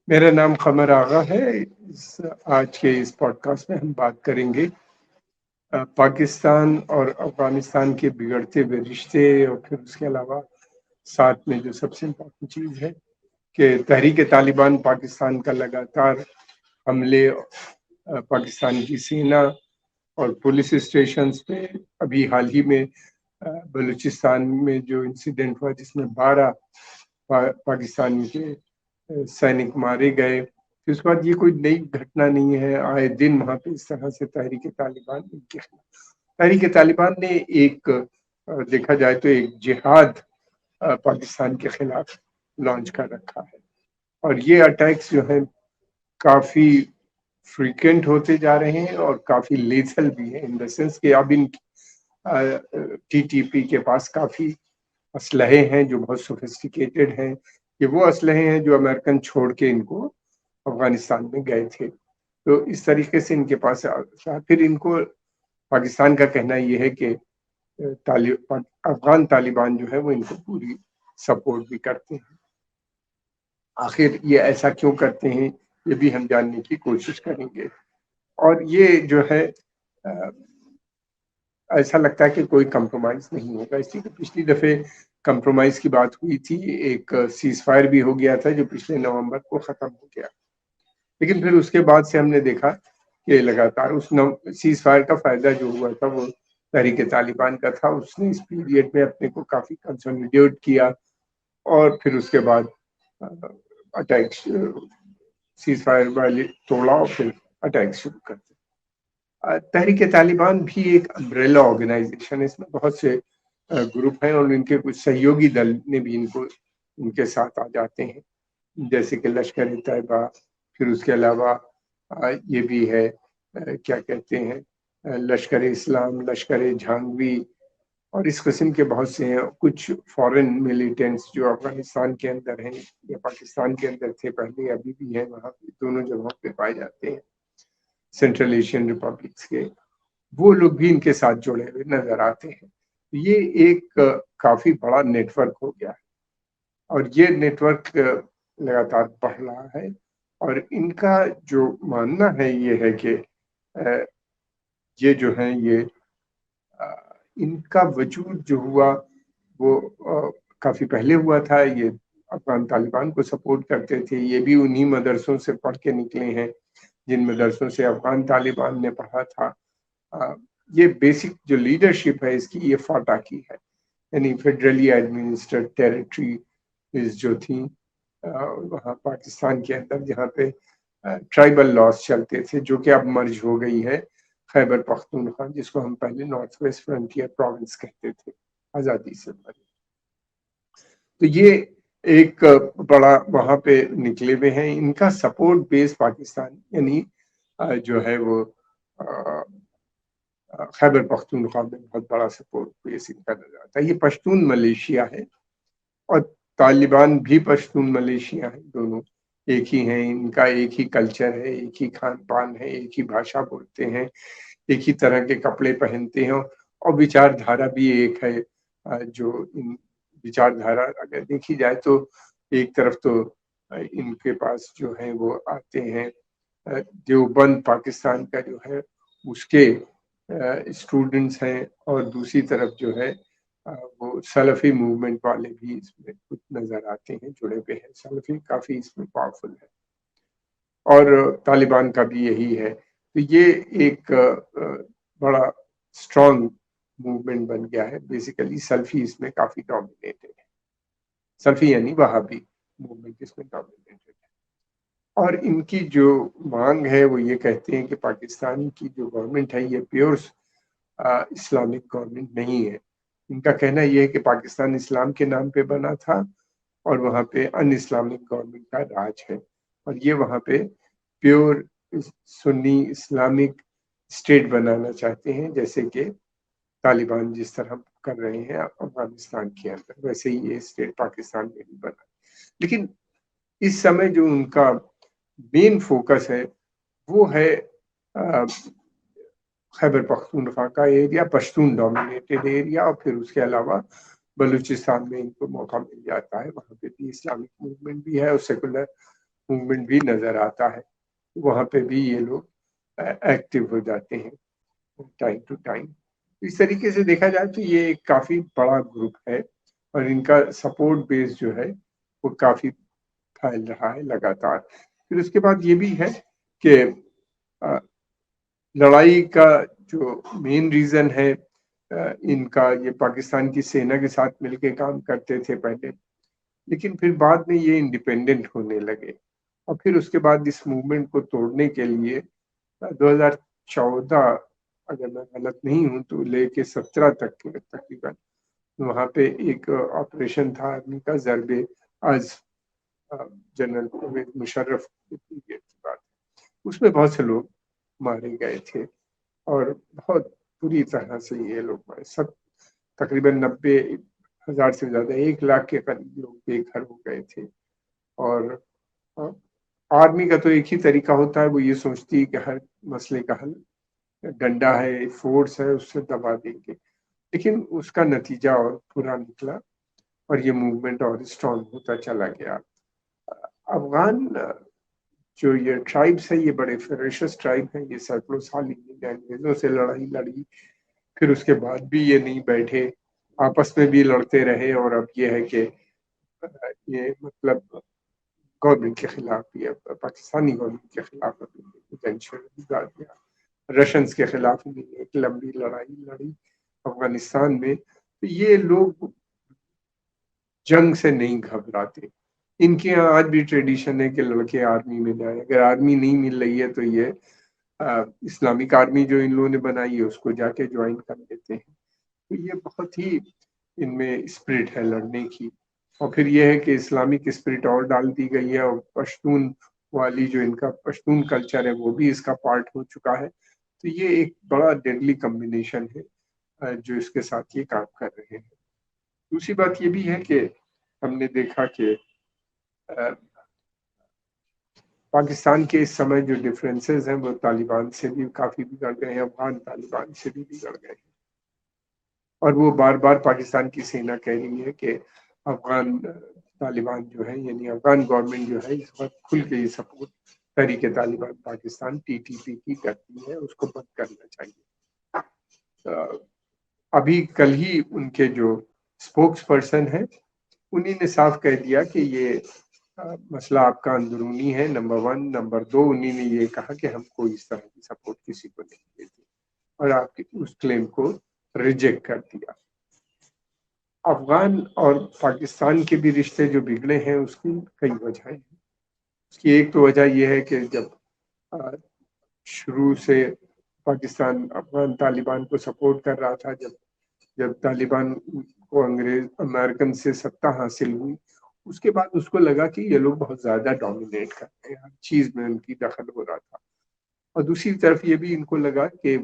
میرا نام قمر آغا ہے۔ آج کے اس پوڈ کاسٹ میں ہم بات کریں گے پاکستان اور افغانستان کے بگڑتے ہوئے رشتے، اور پھر اس کے علاوہ ساتھ میں جو سب سے امپورٹنٹ چیز ہے کہ تحریک طالبان پاکستان کا لگاتار حملے، پاکستان کی سینا اور پولیس اسٹیشنز پہ، ابھی حال ہی میں بلوچستان میں جو انسیڈنٹ ہوا جس میں 12 پاکستان کے سینک مارے گئے، پھر اس کے بعد یہ کوئی نئی گھٹنا نہیں ہے، آئے دن وہاں پہ اس طرح سے تحریک طالبان نے ایک دیکھا جائے تو ایک جہاد پاکستان کے خلاف لانچ کر رکھا ہے، اور یہ اٹیکس جو ہیں کافی فریکوینٹ ہوتے جا رہے ہیں اور کافی لیتھل بھی ہیں، ان دا سینس کہ اب ان ٹی ٹی پی کے پاس کافی اسلحے ہیں جو بہت سوفسٹیکیٹڈ ہیں، یہ وہ اسلحے ہیں جو امریکن چھوڑ کے ان کو افغانستان میں گئے تھے، تو اس طریقے سے ان کے پاس پھر ان کو پاکستان کا کہنا یہ ہے کہ افغان طالبان جو ہے وہ ان کو پوری سپورٹ بھی کرتے ہیں۔ آخر یہ ایسا کیوں کرتے ہیں یہ بھی ہم جاننے کی کوشش کریں گے، اور یہ جو ہے ایسا لگتا ہے کہ کوئی کمپرومائز نہیں ہوگا، اس لیے کہ پچھلی دفعہ کمپرومائز کی بات ہوئی تھی، ایک سیز فائر بھی ہو گیا تھا جو پچھلے نومبر کو ختم ہو گیا، لیکن پھر اس کے بعد سے ہم نے دیکھا کہ لگاتار اس سیز فائر کا فائدہ جو ہوا تھا وہ تحریک طالبان کا تھا، اس نے اس پیریڈ میں اپنے کو کافی کنسولیڈیٹ کیا، اور پھر اس کے بعد اٹیک سیز فائر والے توڑا اور پھر اٹیک شروع کر دیا۔ تحریک طالبان بھی ایک امبریلا آرگنائزیشن ہے، اس میں بہت سے گروپ ہیں اور ان کے کچھ سہیوگی دل نے بھی ان کے ساتھ آ جاتے ہیں، جیسے کہ لشکر طیبہ، پھر اس کے علاوہ یہ بھی ہے کیا کہتے ہیں لشکر اسلام، لشکر جھانگوی، اور اس قسم کے بہت سے ہیں، کچھ فورن ملیٹنٹس جو افغانستان کے اندر ہیں یا پاکستان کے اندر تھے پہلے، ابھی بھی ہیں وہاں پہ، دونوں جگہوں پہ پائے جاتے ہیں سینٹرل ایشین ریپبلکس کے، وہ لوگ بھی ان کے ساتھ جڑے ہوئے نظر آتے ہیں۔ یہ ایک کافی بڑا نیٹ ورک ہو گیا ہے، اور یہ نیٹ ورک لگاتار بڑھ رہا ہے، اور ان کا جو ماننا ہے یہ ہے کہ یہ جو ہیں یہ ان کا وجود جو ہوا وہ کافی پہلے ہوا تھا، یہ افغان طالبان کو سپورٹ کرتے تھے، یہ بھی انہی مدرسوں سے پڑھ کے نکلے ہیں جن مدرسوں سے افغان طالبان نے پڑھا تھا۔ یہ بیسک جو لیڈرشپ ہے اس کی یہ فاٹا کی ہے، یعنی فیڈرلی ایڈمنسٹرڈ ٹیریٹری جو تھیں وہاں پاکستان کے اندر، جہاں پہ ٹرائبل لاز چلتے تھے، جو کہ اب مرج ہو گئی ہے خیبر پختونخوا، جس کو ہم پہلے نارتھ ویسٹ فرنٹیئر پروونس کہتے تھے آزادی سے پہلے، تو یہ ایک بڑا وہاں پہ نکلے ہوئے ہیں۔ ان کا سپورٹ بیس پاکستان یعنی جو ہے وہ خیبر پختونخوا میں بہت بڑا سپورٹ بیس ان کا نظر آتا ہے۔ یہ پشتون ملیشیا ہے اور طالبان بھی پشتون ملیشیا ہیں، دونوں ایک ہی ہیں، ان کا ایک ہی کلچر ہے، ایک ہی کھان پان ہے، ایک ہی بھاشا بولتے ہیں، ایک ہی طرح کے کپڑے پہنتے ہیں، اور وچار دھارا بھی ایک ہے۔ جو ان وچار دھارا اگر دیکھی جائے تو ایک طرف تو ان کے پاس جو ہیں وہ آتے ہیں دیوبند پاکستان کا جو ہے اس کے اسٹوڈنٹس ہیں، اور دوسری طرف جو ہے وہ سلفی موومنٹ والے بھی اس میں کچھ نظر آتے ہیں، جڑے ہوئے ہیں، سلفی کافی اس میں پاورفل ہے، اور طالبان کا بھی یہی ہے، تو یہ ایک بڑا اسٹرانگ موومنٹ بن گیا ہے۔ بیسیکلی سلفی اس میں کافی ڈومینیٹڈ ہے، سلفی یعنی وہابی موومنٹ اس میں ڈومینیٹڈ ہے، اور ان کی جو مانگ ہے وہ یہ کہتے ہیں کہ پاکستان کی جو گورنمنٹ ہے یہ پیور اسلامک گورنمنٹ نہیں ہے۔ ان کا کہنا یہ ہے کہ پاکستان اسلام کے نام پہ بنا تھا اور وہاں پہ ان اسلامک گورنمنٹ کا راج ہے، اور یہ وہاں پہ پیور سنی اسلامک اسٹیٹ بنانا چاہتے ہیں، جیسے کہ طالبان جس طرح کر رہے ہیں افغانستان کے اندر، ویسے ہی یہ اسٹیٹ پاکستان میں بھی بنا۔ لیکن اس سمے جو ان کا مین فوکس ہے وہ ہے خیبر پختونخوا کا ایریا، پشتون ڈومینیٹڈ ایریا، اور پھر اس کے علاوہ بلوچستان میں ان کو موقع مل جاتا ہے، وہاں پہ بھی اسلامک موومنٹ بھی ہے اور سیکولر موومنٹ بھی نظر آتا ہے، وہاں پہ بھی یہ لوگ ایکٹیو ہو جاتے ہیں ٹائم ٹو ٹائم۔ اس طریقے سے دیکھا جائے تو یہ ایک کافی بڑا گروپ ہے اور ان کا سپورٹ بیس جو ہے وہ کافی پھیل رہا ہے لگاتار۔ پھر اس کے بعد یہ بھی ہے کہ لڑائی کا جو مین ریزن ہے ان کا، یہ پاکستان کی سینا کے ساتھ مل کے کام کرتے تھے پہلے، لیکن پھر بعد میں یہ انڈیپینڈنٹ ہونے لگے، اور پھر اس کے بعد اس موومنٹ کو توڑنے کے لیے 2014 اگر میں غلط نہیں ہوں تو لے کے 17 تک تقریباً وہاں پہ ایک آپریشن تھا آرمی کا، ضرب از جنرل پرویز مشرف کی بات، اس میں بہت سے لوگ مارے گئے تھے اور بہت بری طرح سے یہ لوگ مارے، سب تقریباً 90,000 سے زیادہ 1 لاکھ کے قریب لوگ بے گھر ہو گئے تھے۔ اور آرمی کا تو ایک ہی طریقہ ہوتا ہے، وہ یہ سوچتی ہے کہ ہر مسئلے کا حل ڈنڈا ہے، فورس ہے، اس سے دبا دیں گے، لیکن اس کا نتیجہ اور برا نکلا اور یہ موومنٹ اور اسٹرانگ ہوتا چلا گیا۔ افغان جو یہ ٹرائبس ہیں یہ بڑے فیریشس ٹرائب ہیں، یہ سینکڑوں سال انگریزوں سے لڑائی لڑی، پھر اس کے بعد بھی یہ نہیں بیٹھے، آپس میں بھی لڑتے رہے، اور اب یہ ہے کہ یہ مطلب گورنمنٹ کے خلاف بھی، پاکستانی گورنمنٹ کے خلاف رشنز کے خلاف ایک لمبی لڑائی لڑی افغانستان میں۔ تو یہ لوگ جنگ سے نہیں گھبراتے، ان کے یہاں آج بھی ٹریڈیشن ہے کہ لڑکے آرمی میں جائیں، اگر آرمی نہیں مل رہی ہے تو یہ اسلامک آرمی جو ان لوگوں نے بنائی ہے اس کو جا کے جوائن کر لیتے ہیں۔ تو یہ بہت ہی ان میں اسپرٹ ہے لڑنے کی، اور پھر یہ ہے کہ اسلامک اسپرٹ اور ڈال دی گئی ہے، اور پشتون والی جو ان کا پشتون کلچر ہے وہ بھی اس کا پارٹ ہو چکا ہے۔ تو یہ ایک بڑا ڈیڈلی کمبینیشن ہے جو اس کے ساتھ یہ کام کر رہے ہیں۔ دوسری بات یہ بھی ہے کہ ہم نے دیکھا کہ پاکستان کے اس سمے جو ڈفرینسز ہیں وہ طالبان سے بھی کافی بگڑ گئے ہیں، افغان طالبان سے بھی بگڑ گئے ہیں، اور وہ بار بار پاکستان کی سینا کہہ رہی ہے کہ افغان طالبان جو ہے، یعنی افغان گورنمنٹ جو ہے اس وقت کھل کے یہ سپورٹ تحریک طالبان پاکستان TTP کی کرتی ہے، اس کو بند کرنا چاہیے۔ ابھی کل ہی ان کے جو اسپوکس پرسن ہیں انہی نے صاف کہہ دیا کہ یہ مسئلہ آپ کا اندرونی ہے، نمبر 1، نمبر 2 انہی نے یہ کہا کہ ہم کوئی اس طرح کی سپورٹ کسی کو نہیں دیتے، اور آپ کی اس کلیم کو ریجیکٹ کر دیا۔ افغان اور پاکستان کے بھی رشتے جو بگڑے ہیں اس کی کئی وجہیں ہیں۔ اس کی ایک تو وجہ یہ ہے کہ جب شروع سے پاکستان افغان طالبان کو سپورٹ کر رہا تھا، جب طالبان کو امریکن سے ستہ حاصل ہوئی، اس کے بعد اس کو لگا کہ یہ لوگ بہت زیادہ ڈومینیٹ کرتے ہیں، ہر چیز میں ان کی دخل ہو رہا تھا، اور دوسری طرف یہ بھی ان کو لگا کہ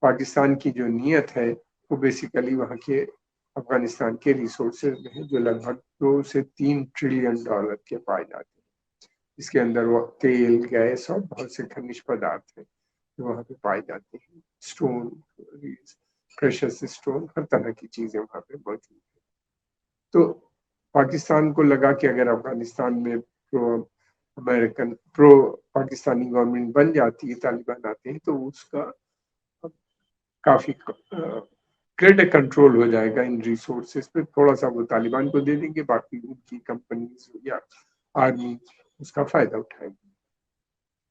پاکستان کی جو نیت ہے وہ بیسیکلی وہاں کے افغانستان کے ریسورسز میں ہے جو لگ بھگ 2 سے 3 ٹریلین ڈالر کے پائے جاتے ہیں، اس کے اندر وہ تیل، گیس اور بہت سے خنج پدارتھ ہیں جو وہاں پہ پائے جاتے ہیں، اسٹون، پریشس اسٹون، ہر طرح کی چیزیں وہاں پہ موجود ہیں۔ تو پاکستان کو لگا کہ اگر افغانستان میں امریکن پرو پاکستانی گورنمنٹ بن جاتی ہے، طالبان آتے ہیں، تو اس کا کافی گریڈ کنٹرول ہو جائے گا ان ریسورسز پہ، تھوڑا سا وہ طالبان کو دے دیں گے، باقی ان کی کمپنیز یا آرمی اس کا فائدہ اٹھائے گی۔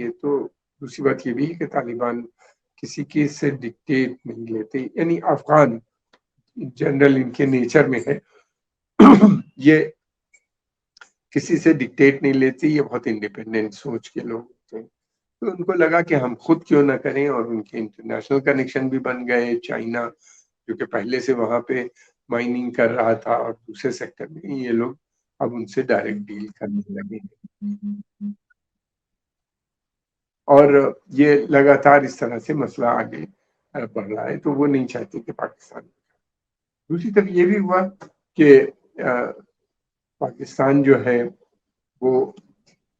یہ تو، دوسری بات یہ بھی ہے کہ طالبان کسی کے سے ڈکٹیٹ نہیں لیتے، یعنی افغان جنرل ان کے نیچر میں ہے یہ کسی سے ڈکٹیٹ نہیں لیتے، یہ بہت انڈیپینڈنٹ سوچ کے لوگ ہوتے ہیں۔ تو ان کو لگا کہ ہم خود کیوں نہ کریں، اور ان کے انٹرنیشنل کنیکشن بھی بن گئے، چائنا جو کہ پہلے سے وہاں پہ مائننگ کر رہا تھا اور دوسرے سیکٹر میں، یہ لوگ اب ان سے ڈائریکٹ ڈیل کرنے لگے ہیں، اور یہ لگاتار اس طرح سے مسئلہ آگے بڑھ رہا ہے، تو وہ نہیں چاہتے کہ پاکستان۔ دوسری طرف یہ بھی ہوا کہ پاکستان جو ہے وہ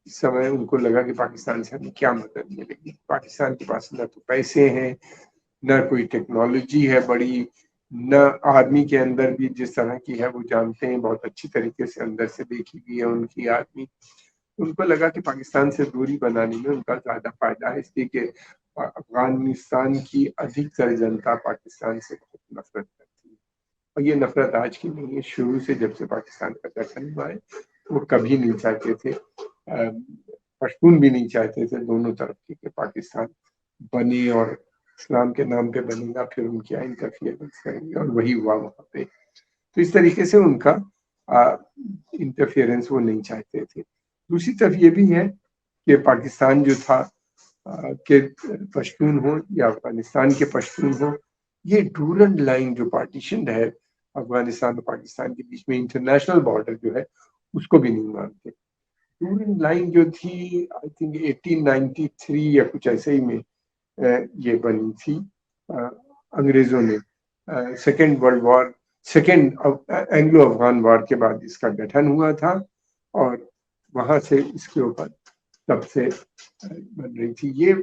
اس سمے ان کو لگا کہ پاکستان سے ہمیں کیا مدد ملے گی، پاکستان کے پاس نہ تو پیسے ہیں، نہ کوئی ٹیکنالوجی ہے بڑی، نہ آرمی کے اندر بھی جس طرح کی ہے وہ جانتے ہیں، بہت اچھی طریقے سے اندر سے دیکھی گئی ہے ان کی آرمی. ان کو لگا کہ پاکستان سے دوری بنانے میں ان کا زیادہ فائدہ ہے، اس لیے کہ افغانستان کی ادھک تر جنتا پاکستان سے بہت نفرت کرتی ہے. اور یہ نفرت آج کی نہیں ہے، شروع سے جب سے پاکستان کا گٹھن ہوا ہے وہ کبھی نہیں چاہتے تھے، پشتون بھی نہیں چاہتے تھے دونوں طرف کی کہ پاکستان بنے اور اسلام کے نام پہ بنے گا، پھر ان کی انٹرفیئرنس کریں گے، اور وہی ہوا وہاں پہ. تو اس طریقے سے ان کا انٹرفیئرنس وہ نہیں چاہتے تھے. دوسری طرف یہ بھی ہے کہ پاکستان جو تھا کہ پشتون ہو یا افغانستان کے پشتون ہو، یہ ڈورنڈ لائن جو پارٹیشن ہے افغانستان اور پاکستان کے بیچ میں، انٹرنیشنل بارڈر جو ہے اس کو بھی نہیں مانتے. ڈورنڈ لائن جو تھی آئی تھنک 1893 یا کچھ ایسے ہی میں یہ بنی تھی انگریزوں نے. Second world war, second Anglo Afghan war کے بعد اس کا گٹھن ہوا تھا، اور وہاں سے اس کے اوپر تب سے بن رہی تھی. یہ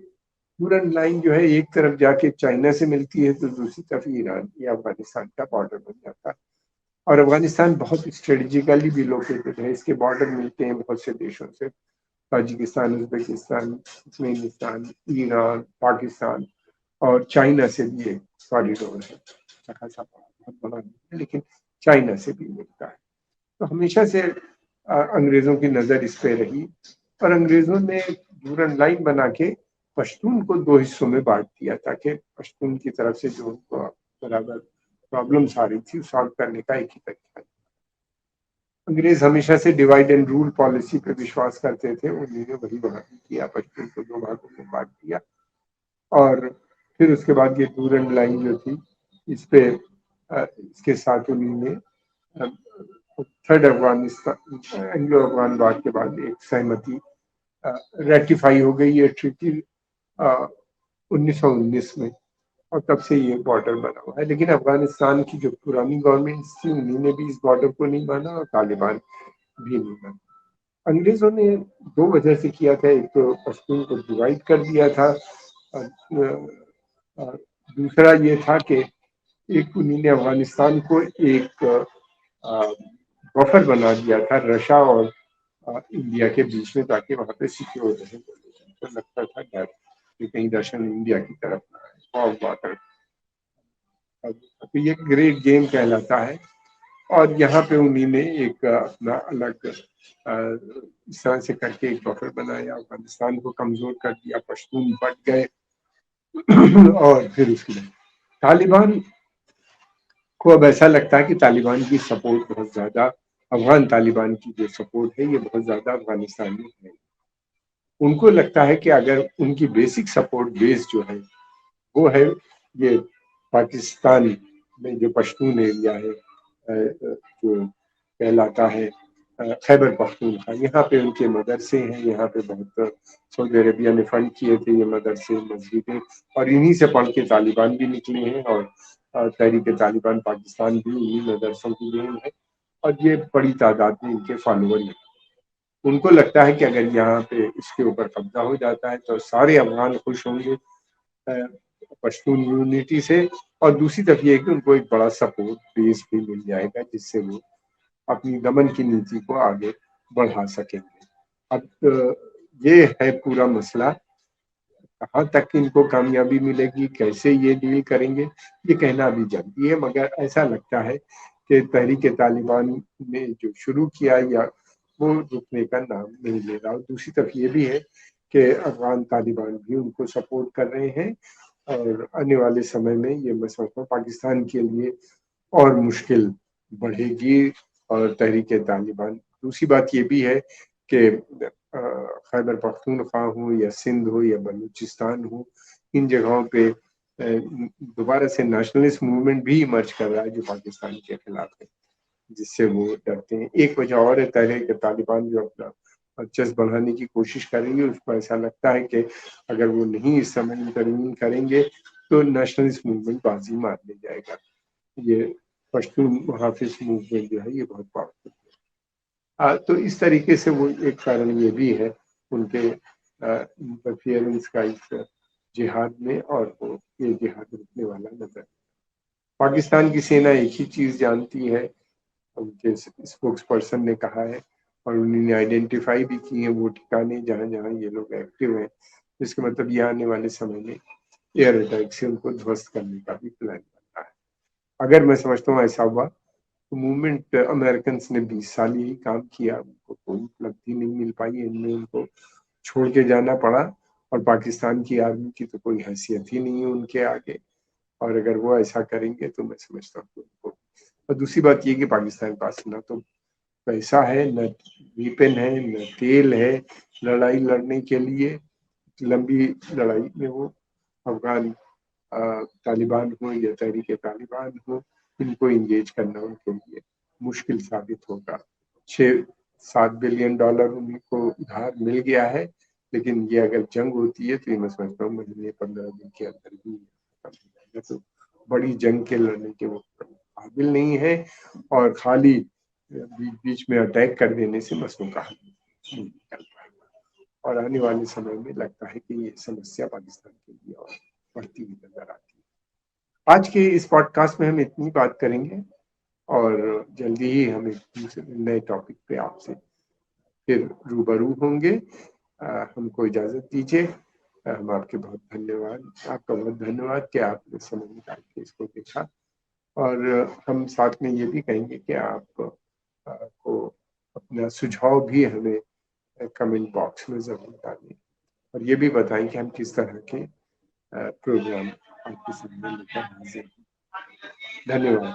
ڈورنڈ لائن جو ہے ایک طرف جا کے چائنا سے ملتی ہے تو دوسری طرف ایران یا افغانستان کا بارڈر بن جاتا ہے. اور افغانستان بہت اسٹریٹجیکلی بھی لوکیٹڈ ہے، اس کے بارڈر ملتے ہیں بہت سے دیشوں سے، Tajikistan, Uzbekistan, Turkmenistan, Iran, Pakistan اور چائنا سے بھی ایک کوریڈور ہے، خاصا بہت بڑا نہیں ہے لیکن چائنا سے بھی ملتا ہے. تو ہمیشہ سے انگریزوں کی نظر اس پہ رہی، اور انگریزوں نے ڈورنڈ لائن بنا کے پشتون کو دو حصوں میں بانٹ دیا تاکہ پشتون کی طرف سے جو برابر پرابلمس آ رہی تھی سالو کرنے کا ایک ہی طریقہ. انگریز ہمیشہ سے ڈیوائڈ اینڈ رول پالیسی پہ وشواس کرتے تھے، انہوں نے وہی وہاں کیا، پشتون کو دو بھاگوں میں بانٹ دیا. اور پھر اس کے بعد یہ ڈورنڈ لائن جو تھی اس پہ اس کے ساتھ انہوں نے third Afghanistan Anglo Afghan war کے بعد ایک سہمتی ریٹیفائی ہو گئی ہے ٹریٹی 1919 میں، اور تب سے یہ بارڈر بنا ہوا ہے. لیکن افغانستان کی جو پرانی گورنمنٹس تھی انہوں نے بھی اس بارڈر کو نہیں مانا، اور طالبان بھی نہیں مانا. انگریزوں نے دو وجہ سے کیا تھا، ایک تو پشتون کو ڈیوائڈ کر دیا تھا، اور دوسرا یہ تھا کہ ایک انہوں نے افغانستان کو ایک بفر بنا دیا تھا رشیا اور انڈیا کے بیچ میں، تاکہ وہاں پہ سیکیور رہے. تو لگتا تھا ڈر کہ کہیں دشمن انڈیا کی طرف نہ آئے. تو یہ گریٹ گیم کہلاتا ہے. اور یہاں پہ انہوں نے ایک اپنا الگ اس طرح سے کر کے ایک بفر بنایا، افغانستان کو کمزور کر دیا، پشتون بٹ گئے. اور پھر اس کے طالبان کو اب ایسا لگتا ہے کہ طالبان کی سپورٹ بہت زیادہ، افغان طالبان کی جو سپورٹ ہے یہ بہت زیادہ افغانستان میں ہے. ان کو لگتا ہے کہ اگر ان کی بیسک سپورٹ بیس جو ہے وہ ہے یہ پاکستان میں جو پشتون ایریا ہے جو کہلاتا ہے خیبر پختونخوا، یہاں پہ ان کے مدرسے ہیں، یہاں پہ بہت سعودی عربیہ نے فنڈ کیے تھے یہ مدرسے مسجدیں، اور انہی سے پڑھ کے طالبان بھی نکلے ہیں، اور تحریک طالبان پاکستان بھی انہی مدرسوں کی دین ہے، اور یہ بڑی تعداد میں ان کے فالوور ہیں. ان کو لگتا ہے کہ اگر یہاں پہ اس کے اوپر قبضہ ہو جاتا ہے تو سارے افغان خوش ہوں گے پشتون یونٹی سے، اور دوسری طرف یہ ہے کہ ان کو ایک بڑا سپورٹ بیس بھی مل جائے گا جس سے وہ اپنی دمن کی نیتی کو آگے بڑھا سکیں گے. اب یہ ہے پورا مسئلہ، کہاں تک ان کو کامیابی ملے گی، کیسے یہ ڈیل کریں گے یہ کہنا ابھی جلدی ہے. مگر ایسا لگتا ہے کہ تحریک طالبان نے جو شروع کیا یا وہ رکنے کا نام نہیں لے رہا. اور دوسری طرف یہ بھی ہے کہ افغان طالبان بھی ان کو سپورٹ کر رہے ہیں، اور آنے والے سمے میں یہ میں سمجھتا ہوں پاکستان کے لیے اور مشکل بڑھے گی. اور تحریک طالبان، دوسری بات یہ بھی ہے کہ خیبر پختونخوا ہو یا سندھ ہو یا بلوچستان ہو، ان جگہوں پہ دوبارہ سے نیشنلسٹ موومنٹ بھی ایمرج کر رہا ہے جو پاکستان کے خلاف ہے، جس سے وہ ڈرتے ہیں. ایک وجہ اور ہے تحریک طالبان جو اپنا ورچسپ بڑھانے کی کوشش کریں گے، اس کو ایسا لگتا ہے کہ اگر وہ نہیں اس سمے انٹروین کریں گے تو نیشنلسٹ موومنٹ بازی مار لے جائے گا. یہ پشتون محافظ موومنٹ جو ہے یہ بہت پاورفل ہے. تو اس طریقے سے وہ ایک کارن یہ بھی ہے ان کے انٹرفیئرنس کا اس جہاد میں، اور وہ یہ جہاد رکنے والا نظر. پاکستان کی سینا ایک ہی چیز جانتی ہے، ان کے اسپوکس پرسن نے کہا ہے، اور انہوں نے آئیڈینٹیفائی بھی کی ہیں وہ ٹھکانے جہاں جہاں یہ لوگ ایکٹیو ہیں، جس کا مطلب یہ آنے والے سمے میں ایئر اٹیک سے ان کو دھوست کرنے کا بھی پلان بن رہا ہے۔ اگر میں سمجھتا ہوں ایسا ہوا تو موومنٹ امریکنس نے 20 سال یہی کام کیا، ان کو کوئی اپلبدھی نہیں مل پائی، ان میں ان کو چھوڑ کے جانا پڑا، اور پاکستان کی آرمی کی تو کوئی حیثیت ہی نہیں ہے ان کے آگے، اور اگر وہ ایسا کریں گے تو میں سمجھتا ہوں کہ ان کو۔ اور دوسری بات یہ کہ پاکستان کے پاس نہ تو پیسہ ہے، نہ ویپن ہے، نہ تیل ہے لڑائی لڑنے کے لیے، لمبی لڑائی میں وہ افغان طالبان ہوں یا تحریک طالبان ہوں، ان کو انگیج کرنا ان کے لیے مشکل ثابت ہوگا۔ 6-7 بلین ڈالر ان کو ادھار مل گیا ہے، لیکن یہ اگر جنگ ہوتی ہے تو یہ میں سمجھتا ہوں مہینے 15 دن کے اندر ہی ختم ہو جائے گا۔ تو بڑی جنگ کے لڑنے کے وہ قابل نہیں ہے، اور خالی بیچ بیچ میں اٹیک کر دینے سے مسئلوں کا حل نہیں نکل پائے گا، اور آنے والے سمے میں لگتا ہے کہ یہ سمسیا پاکستان کے لیے اور بڑھتی ہوئی نظر آتی ہے۔ آج کے اس پوڈ کاسٹ میں ہم اتنی بات کریں گے، اور جلدی ہی ہم ایک دوسرے نئے ٹاپک پہ آپ سے پھر روبرو ہوں گے۔ ہم کو اجازت دیجیے، ہم آپ کے بہت دھنیواد، آپ کا بہت دھنیواد کہ آپ نے سمجھ نکال کے اس کو دیکھا، اور ہم ساتھ میں یہ بھی کہیں گے کہ آپ کو اپنا سجھاؤ بھی ہمیں کمنٹ باکس میں ضرور ڈالیں، اور یہ بھی بتائیں کہ ہم کس طرح کے پروگرام آپ کے سامنے لے کر حاضر ہیں۔ دھنیواد۔